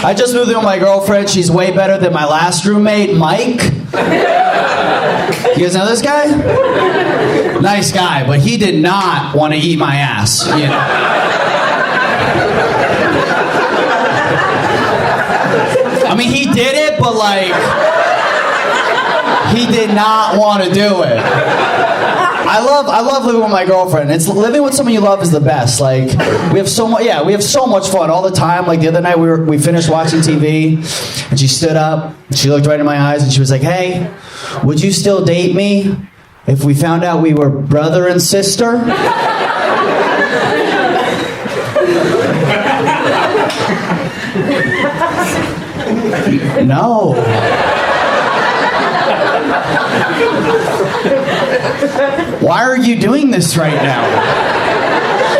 I just moved in with my girlfriend. She's way better than my last roommate, Mike. You guys know this guy? Nice guy, but he did not want to eat my ass. You know? I mean, he did it, but like, he did not want to do it. I love living with my girlfriend. It's living with someone you love is the best. Like we have so much fun all the time. Like the other night we finished watching TV, and she stood up, she looked right in my eyes, and she was like, "Hey, would you still date me if we found out we were brother and sister?" No. Why are you doing this right now?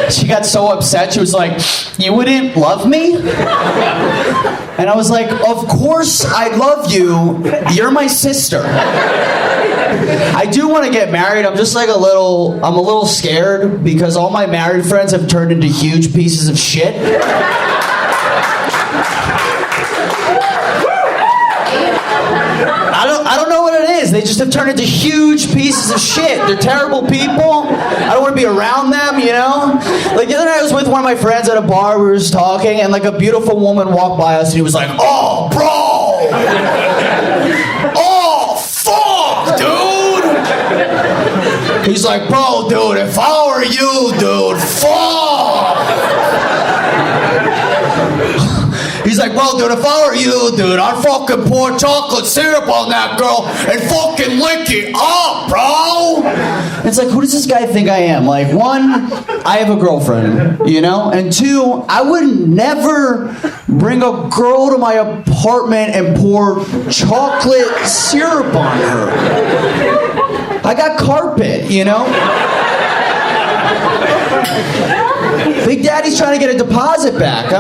She got so upset. She was like, "You wouldn't love me?" And I was like, "Of course I love you. You're my sister." I do want to get married. I'm just like I'm a little scared because all my married friends have turned into huge pieces of shit. I don't know what it is. They just have turned into huge pieces of shit. They're terrible people. I don't want to be around them, you know? Like the other night I was with one of my friends at a bar. We were just talking, and like a beautiful woman walked by us, and he was like, "Oh, bro! Oh, fuck, dude!" He's like, "Bro, dude, if I were you, dude, fuck!" He's like, "Well, dude, if I were you, dude, I'd fucking pour chocolate syrup on that girl and fucking lick it up, bro." It's like, who does this guy think I am? Like, one, I have a girlfriend, you know? And two, I would never bring a girl to my apartment and pour chocolate syrup on her. I got carpet, you know? Big Daddy's trying to get a deposit back.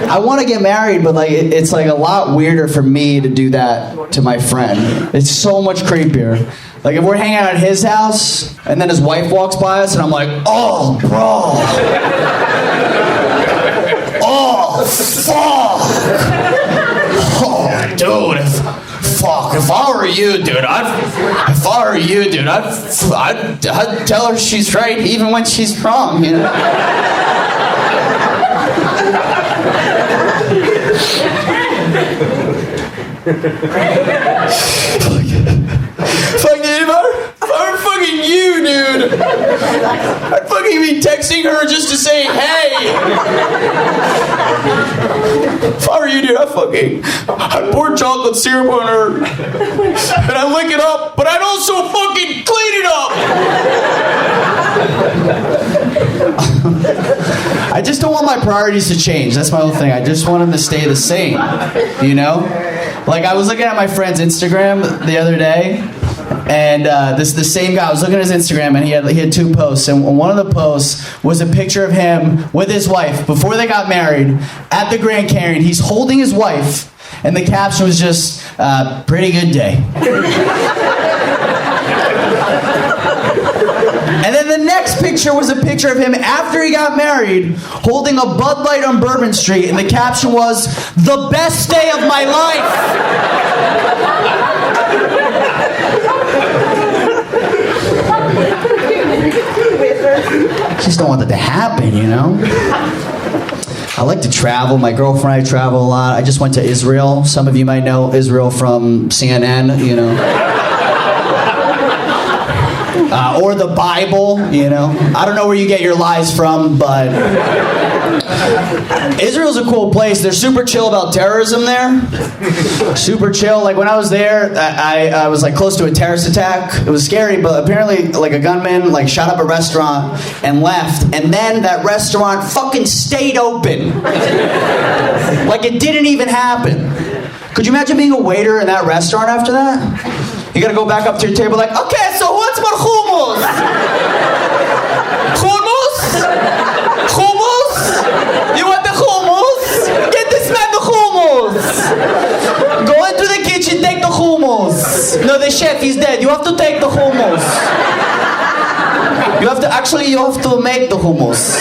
I want to get married, but like it's like a lot weirder for me to do that to my friend. It's so much creepier. Like if we're hanging out at his house and then his wife walks by us and I'm like, "Oh, bro. Oh, fuck. Oh, dude, if I were you, dude, I'd tell her she's right even when she's wrong, you know?" Fuck, dude, if I were fucking you, dude, I'd fucking be texting her just to say, "Hey." If I were you, dude, I'd pour chocolate syrup on her, and I'd lick it up, but I'd also fucking clean it up. I just don't want my priorities to change. That's my whole thing. I just want them to stay the same, you know? Like, I was looking at my friend's Instagram the other day, and the same guy, I was looking at his Instagram, and he had two posts, and one of the posts was a picture of him with his wife before they got married at the Grand Canyon. He's holding his wife, and the caption was just, "Pretty good day." And then the next picture was a picture of him after he got married, holding a Bud Light on Bourbon Street, and the caption was, "The best day of my life." Just don't want that to happen, you know? I like to travel. My girlfriend and I travel a lot. I just went to Israel. Some of you might know Israel from CNN, you know. Or the Bible, you know. I don't know where you get your lies from, but Israel's a cool place. They're super chill about terrorism there. Super chill. Like when I was there, I was like close to a terrorist attack. It was scary, but apparently like a gunman like shot up a restaurant and left, and then that restaurant fucking stayed open. Like it didn't even happen. Could you imagine being a waiter in that restaurant after that? You gotta go back up to your table like, "Okay, so what's more hummus? Hummus? Hummus? You want the hummus? Get this man the hummus. Go into the kitchen, take the hummus. No, the chef, he's dead. You have to take the hummus. You have to make the hummus.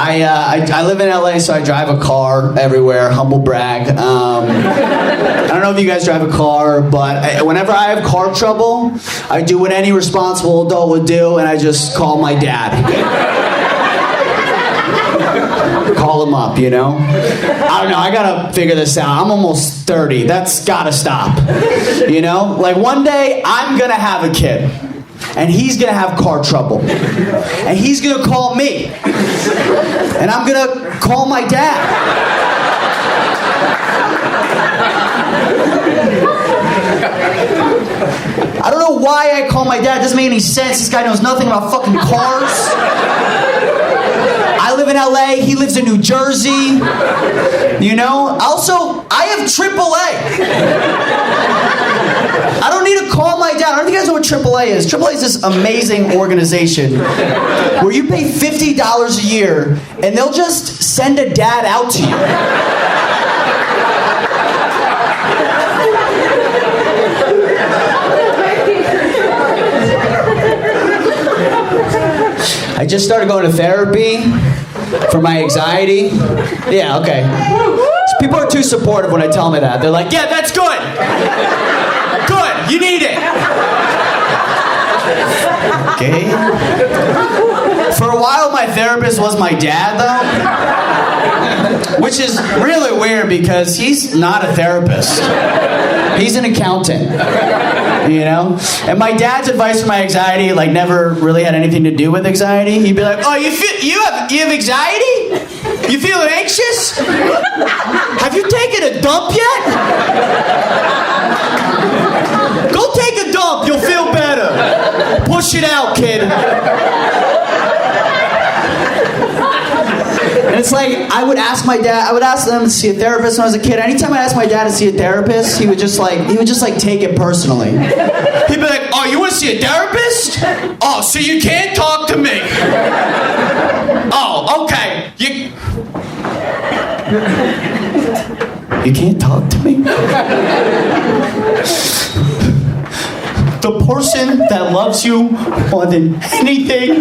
I live in LA, so I drive a car everywhere. Humble brag. I don't know if you guys drive a car, but whenever I have car trouble, I do what any responsible adult would do, and I just call my dad. Call him up, you know? I don't know, I gotta figure this out. I'm almost 30. That's gotta stop. You know? Like one day, I'm gonna have a kid. And he's gonna have car trouble. And he's gonna call me. And I'm gonna call my dad. I don't know why I call my dad. It doesn't make any sense. This guy knows nothing about fucking cars. I live in LA, he lives in New Jersey. You know? Also, I have AAA. I don't need to call my dad. I don't think you guys know what AAA is. AAA is this amazing organization where you pay $50 a year and they'll just send a dad out to you. I just started going to therapy for my anxiety. Yeah, okay. So people are too supportive when I tell me that. They're like, yeah, that's good. Good, you need it. Okay. For a while, my therapist was my dad, though. Which is really weird because he's not a therapist. He's an accountant. You know? And my dad's advice for my anxiety like never really had anything to do with anxiety. He'd be like, oh, you have anxiety? You feel anxious? Have you taken a dump yet? Go take a dump, you'll feel better. Push it out, kid. And it's like, I would ask them to see a therapist when I was a kid. Anytime I asked my dad to see a therapist, he would just take it personally. He'd be like, oh, you want to see a therapist? Oh, so you can't talk to me. Oh, okay. You can't talk to me? The person that loves you more than anything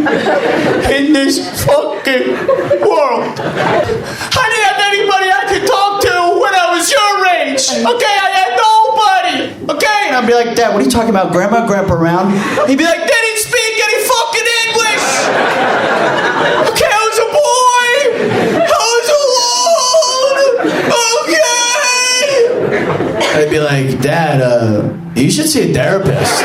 in this fucking world. I didn't have anybody I could talk to when I was your age. Okay, I had nobody. Okay? And I'd be like, Dad, what are you talking about? Grandma, Grandpa around? He'd be like, they didn't speak any fucking English. Okay, I was a boy. I was alone. Okay. I'd be like, Dad, you should see a therapist.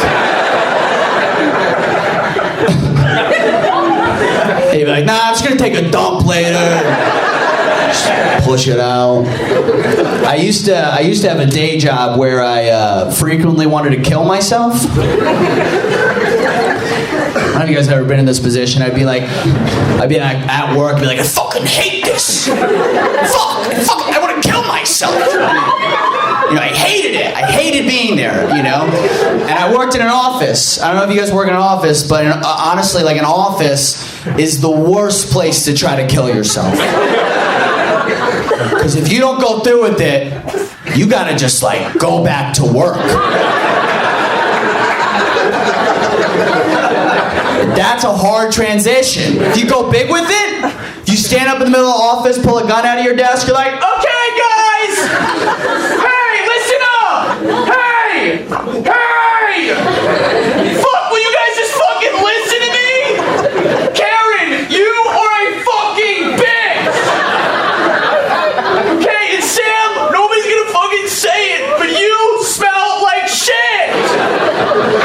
He'd be like, nah, I'm just gonna take a dump later. Just push it out. I used to have a day job where I frequently wanted to kill myself. I don't know if you guys have ever been in this position. I'd be like at work, I'd be like, I fucking hate this. Fuck, I want to kill myself. You know, I hated it. I hated being there, you know? And I worked in an office. I don't know if you guys work in an office, but honestly, like an office is the worst place to try to kill yourself. Because if you don't go through with it, you gotta just like go back to work. That's a hard transition. If you go big with it, you stand up in the middle of the office, pull a gun out of your desk, you're like, okay guys! Hey, listen up! Hey! Hey! Fuck, will you guys just fucking listen to me? Karen, you are a fucking bitch! Okay, and Sam, nobody's gonna fucking say it, but you smell like shit!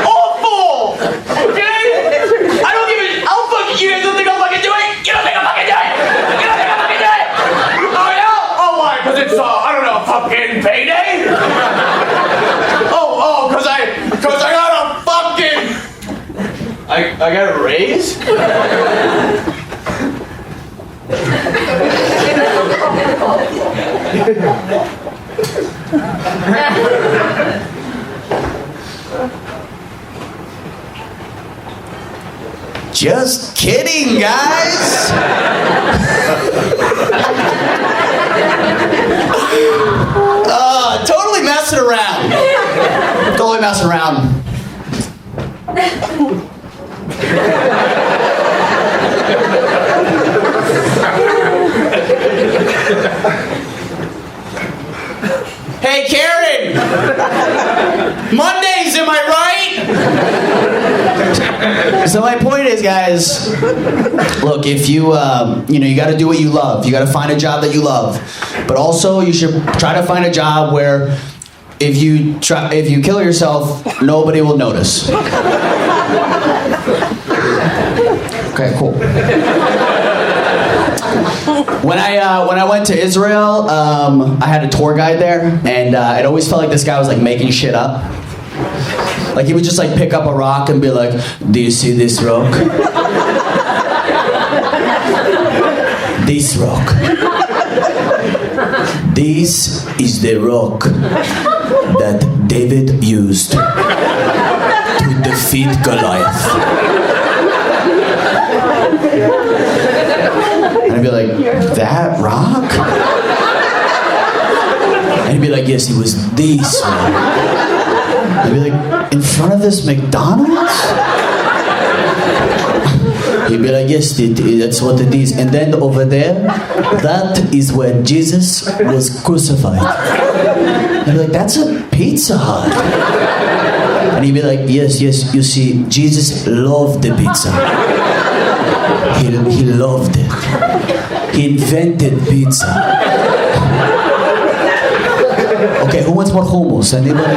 Awful! Okay? You guys don't think I'll fucking do it? You don't think I'll fucking do it? You don't think I'll fucking do it? Oh yeah? Oh why? Cause it's I don't know, fucking payday? Oh, cause I got a fucking I got a raise? Just kidding, guys. Totally messing around. Totally messing around. Hey, Karen! Mondays, am I right? So my point is, guys, look, if you, you got to do what you love. You got to find a job that you love. But also, you should try to find a job where if you kill yourself, nobody will notice. Okay, cool. When I went to Israel, I had a tour guide there, and it always felt like this guy was like making shit up. Like he would just like pick up a rock and be like, "Do you see this rock? This rock. This is the rock that David used to defeat Goliath." And I'd be like, "That rock?" And he'd be like, "Yes, it was this one." I'd be like, "In front of this McDonald's?" He'd be like, "Yes, that's what it is. And then over there, that is where Jesus was crucified." I'd be like, "That's a Pizza Hut." And he'd be like, yes, you see, Jesus loved the pizza. He loved it. He invented pizza. Okay, who wants more hummus? Anybody?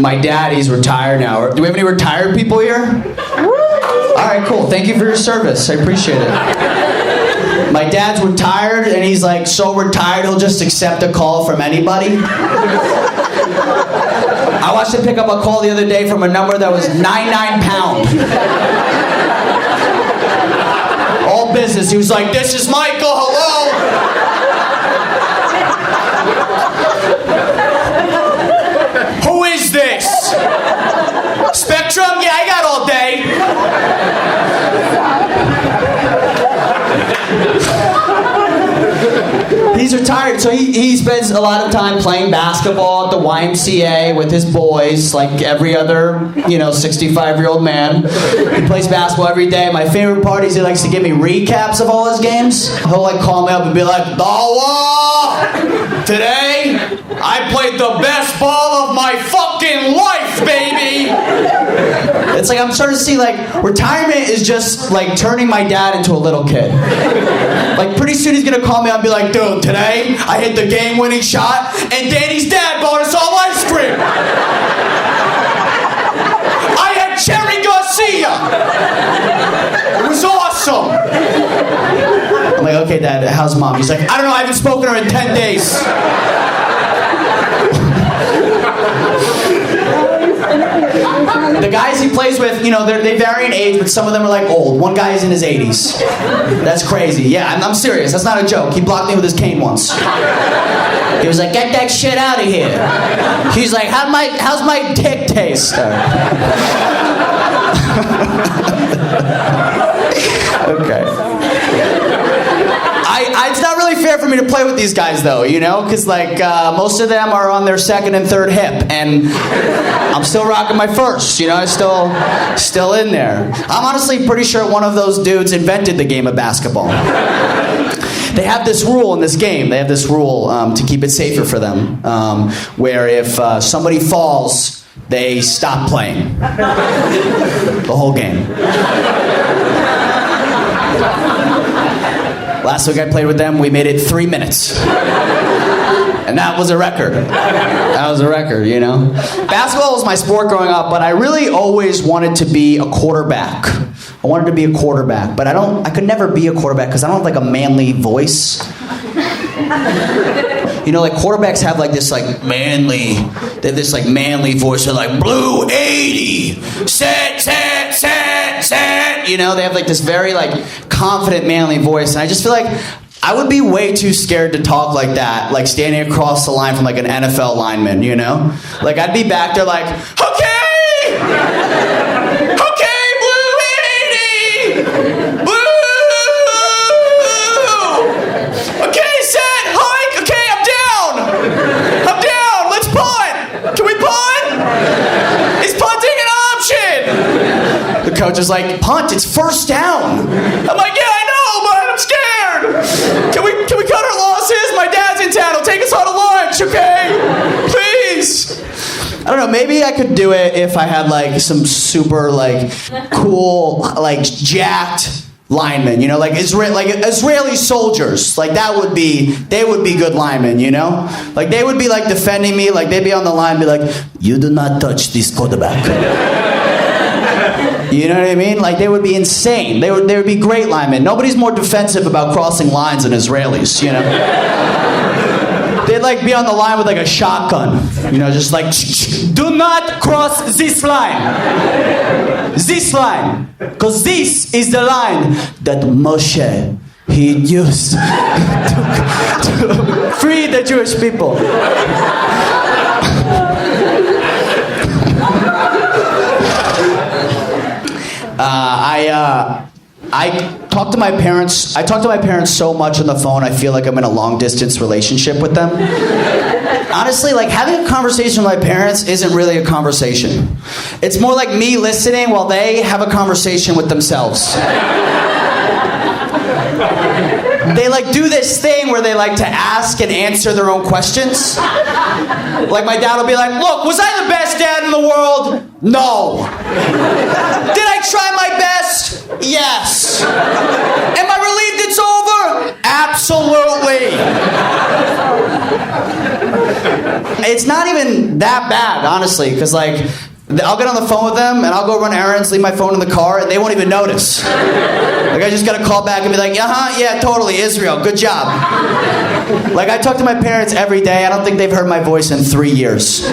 My dad, he's retired now. Do we have any retired people here? All right, cool. Thank you for your service. I appreciate it. My dad's retired, and he's like so retired he'll just accept a call from anybody. I watched him pick up a call the other day from a number that was 99 pound. All business. He was like, "This is Michael, hello." "Who is this? Spectrum? Yeah, I got all day." He's retired, so he spends a lot of time playing basketball at the YMCA with his boys, like every other, 65-year-old man. He plays basketball every day. My favorite part is he likes to give me recaps of all his games. He'll like call me up and be like, "Today, I played the best ball of my fucking life, baby." It's like I'm starting to see like retirement is just like turning my dad into a little kid. Like pretty soon he's gonna call me up and be like, "Dude, today I hit the game-winning shot and Danny's dad bought us all ice cream. I had Cherry Garcia. It was awesome." I'm like, "Okay, Dad, how's Mom?" He's like, "I don't know, I haven't spoken to her in 10 days. The guys he plays with, they vary in age, but some of them are like old. One guy is in his 80s. That's crazy. Yeah, I'm serious. That's not a joke. He blocked me with his cane once. He was like, "Get that shit out of here." He's like, how's my dick taste?" Okay. It's not really fair for me to play with these guys, though, because most of them are on their second and third hip, and I'm still rocking my first. I'm still in there. I'm honestly pretty sure one of those dudes invented the game of basketball. They have this rule in this game. They have this rule to keep it safer for them, where if somebody falls, they stop playing the whole game. Last week I played with them, we made it 3 minutes. And that was a record. Basketball was my sport growing up, but I really always wanted to be a quarterback. I wanted to be a quarterback, but I could never be a quarterback because I don't have like a manly voice. Quarterbacks have like this manly voice. They're like, "Blue 80, set. They have like this very confident manly voice, and I just feel like I would be way too scared to talk like that, like standing across the line from like an NFL lineman, Like I'd be back there like, "Okay, Blue 80, Blue, okay, set, hike, okay, I'm down, let's punt, can we punt? Is punting an option?" The coach is like, punt, it's first down. I'm like, yeah, I know, but I'm scared. Can we cut our losses? My dad's in town. He'll take us all to lunch, okay? Please. I don't know, maybe I could do it if I had like some super like cool, like jacked linemen, you know, like Israeli soldiers. Like they would be good linemen, you know? Like they would be like defending me, like they'd be on the line, be like, you do not touch this quarterback. You know what I mean? Like they would be insane. They would be great linemen. Nobody's more defensive about crossing lines than Israelis, you know? They'd like be on the line with like a shotgun, you know, just like, do not cross this line. This line. Because this is the line that Moshe, he used to free the Jewish people. I talk to my parents so much on the phone, I feel like I'm in a long-distance relationship with them. Honestly, like, having a conversation with my parents isn't really a conversation. It's more like me listening while they have a conversation with themselves. They, like, do this thing where they like to ask and answer their own questions. Like, my dad will be like, look, was I the best dad in the world? No. Did I try my best? Yes. Am I relieved it's over? Absolutely. It's not even that bad, honestly, because, like, I'll get on the phone with them, and I'll go run errands, leave my phone in the car, and they won't even notice. Like, I just gotta call back and be like, yeah, totally, Israel, good job. Like, I talk to my parents every day. I don't think they've heard my voice in 3 years.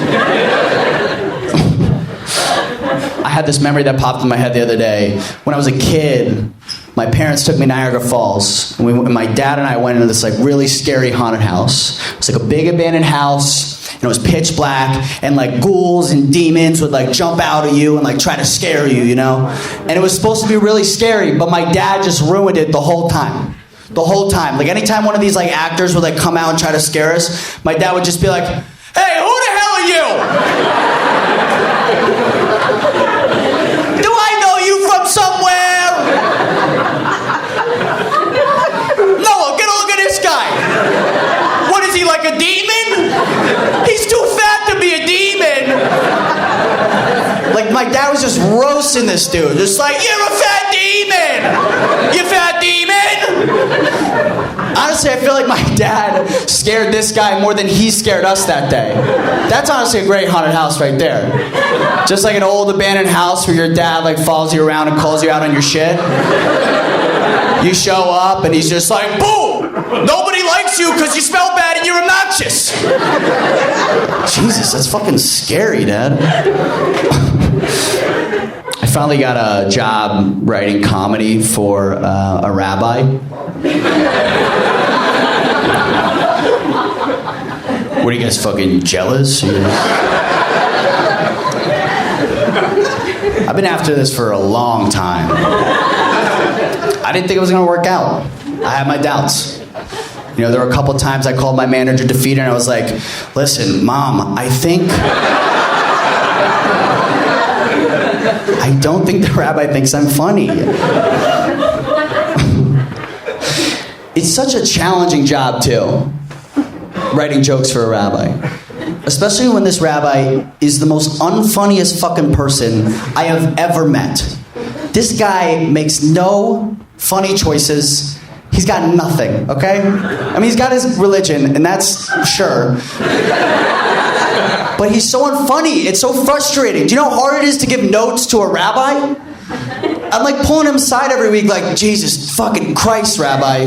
I had this memory that popped in my head the other day. When I was a kid, my parents took me to Niagara Falls, and my dad and I went into this, like, really scary haunted house. It was like a big abandoned house. And it was pitch black, and like ghouls and demons would like jump out at you and like try to scare you, you know? And it was supposed to be really scary, but my dad just ruined it the whole time. The whole time. Like anytime one of these like actors would like come out and try to scare us, my dad would just be like, hey, who the hell are you? Do I know you from somewhere? Noah, get a look at this guy. What is he, like a demon? He's too fat to be a demon. Like, my dad was just roasting this dude. Just like, you're a fat demon. You fat demon. Honestly, I feel like my dad scared this guy more than he scared us that day. That's honestly a great haunted house right there. Just like an old abandoned house where your dad like follows you around and calls you out on your shit. You show up and he's just like, boo! Nobody likes you because you smell bad and you're obnoxious. Jesus, that's fucking scary, Dad. I finally got a job writing comedy for a rabbi. What are you guys, fucking jealous? I've been after this for a long time. I didn't think it was going to work out. I had my doubts. You know, there were a couple times I called my manager defeated and I was like, listen, Mom, I don't think the rabbi thinks I'm funny. It's such a challenging job, too, writing jokes for a rabbi. Especially when this rabbi is the most unfunniest fucking person I have ever met. This guy makes no funny choices. He's got nothing, okay? I mean, he's got his religion, and that's sure. But he's so unfunny. It's so frustrating. Do you know how hard it is to give notes to a rabbi? I'm like pulling him aside every week like, Jesus fucking Christ, Rabbi.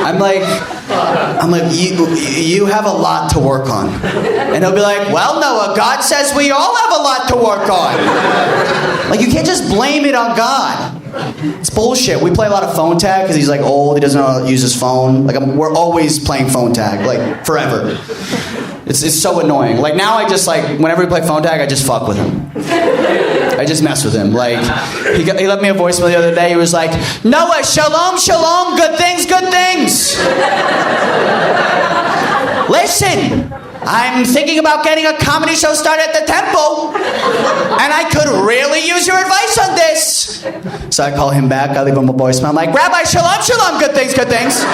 I'm like, you have a lot to work on. And he'll be like, well, Noah, God says we all have a lot to work on. Like, you can't just blame it on God. It's bullshit. We play a lot of phone tag because he's like old. He doesn't know how to use his phone. Like, we're always playing phone tag, like forever. It's so annoying. Like, now I just like, whenever we play phone tag, I just fuck with him. I just mess with him. Like, he left me a voicemail the other day. He was like, Noah, shalom, shalom, good things, good things. Listen, I'm thinking about getting a comedy show started at the Temple, and I could really use your advice on this. So I call him back, I leave him a voicemail. I'm like, Rabbi, shalom, shalom, good things, good things.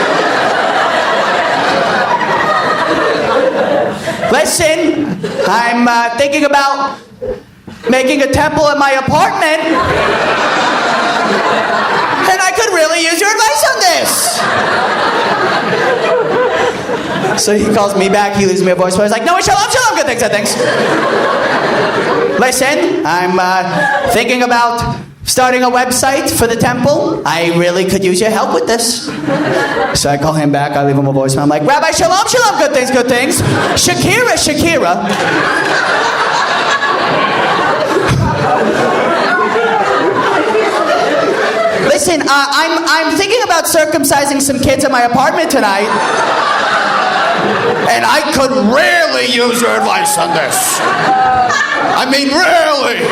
Listen, I'm thinking about making a temple in my apartment, and I could really use your advice on this. So he calls me back, he leaves me a voicemail. He's like, no, shalom, shalom, good things, good things. Listen, I'm thinking about starting a website for the temple. I really could use your help with this. So I call him back, I leave him a voicemail. I'm like, Rabbi, shalom, shalom, good things, good things. Shakira. Listen, I'm thinking about circumcising some kids in my apartment tonight. And I could really use your advice on this. I mean, really.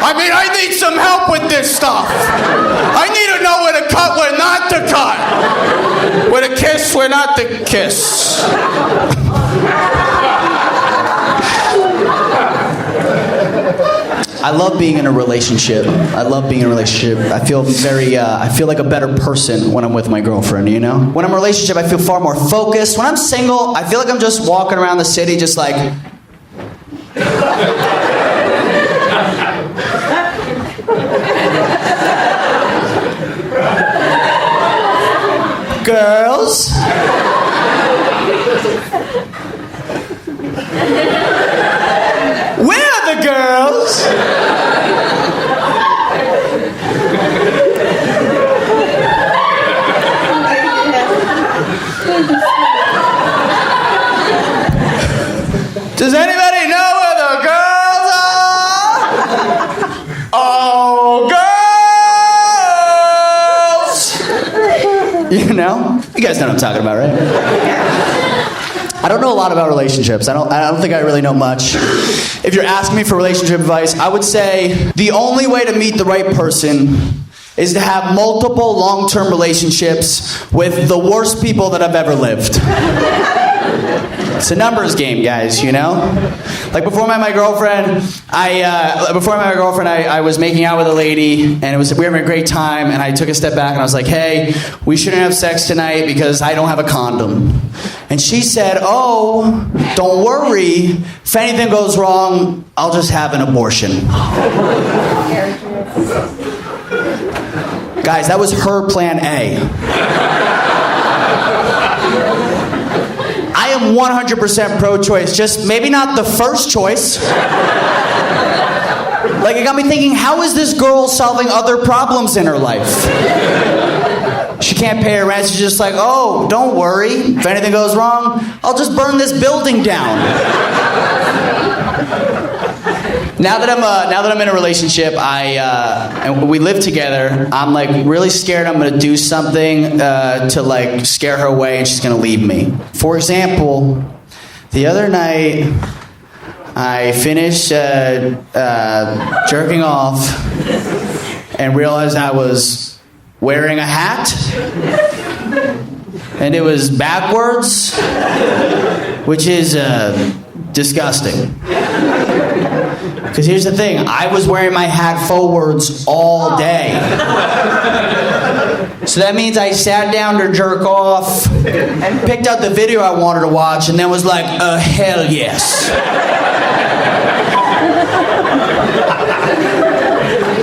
I need some help with this stuff. I need to know where to cut, where not to cut. Where to kiss, where not to kiss. I love being in a relationship. I feel I feel like a better person when I'm with my girlfriend, you know? When I'm in a relationship, I feel far more focused. When I'm single, I feel like I'm just walking around the city just like... Girls? Where are the girls? Does anybody know where the girls are? Oh, girls! You know? You guys know what I'm talking about, right? I don't know a lot about relationships. I don't think I really know much. If you're asking me for relationship advice, I would say the only way to meet the right person is to have multiple long-term relationships with the worst people that I've ever lived. It's a numbers game, guys, you know? Like before I met my girlfriend, I was making out with a lady, and we were having a great time, and I took a step back and I was like, hey, we shouldn't have sex tonight because I don't have a condom. And she said, oh, don't worry. If anything goes wrong, I'll just have an abortion. Guys, that was her plan A. I am 100% pro-choice, just maybe not the first choice. Like, it got me thinking, how is this girl solving other problems in her life? She can't pay her rent, she's just like, oh, don't worry. If anything goes wrong, I'll just burn this building down. Now that I'm in a relationship, and we live together, I'm like really scared I'm gonna do something to like scare her away and she's gonna leave me. For example, the other night I finished jerking off and realized I was wearing a hat and it was backwards, which is disgusting. Because here's the thing, I was wearing my hat forwards all day. So that means I sat down to jerk off, picked out the video I wanted to watch, and then was like, hell yes.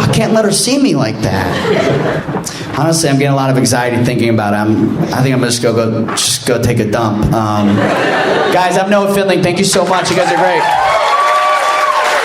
I can't let her see me like that. Honestly, I'm getting a lot of anxiety thinking about it. I think I'm gonna just go take a dump. Guys, I'm Noah Findling. Thank you so much. You guys are great.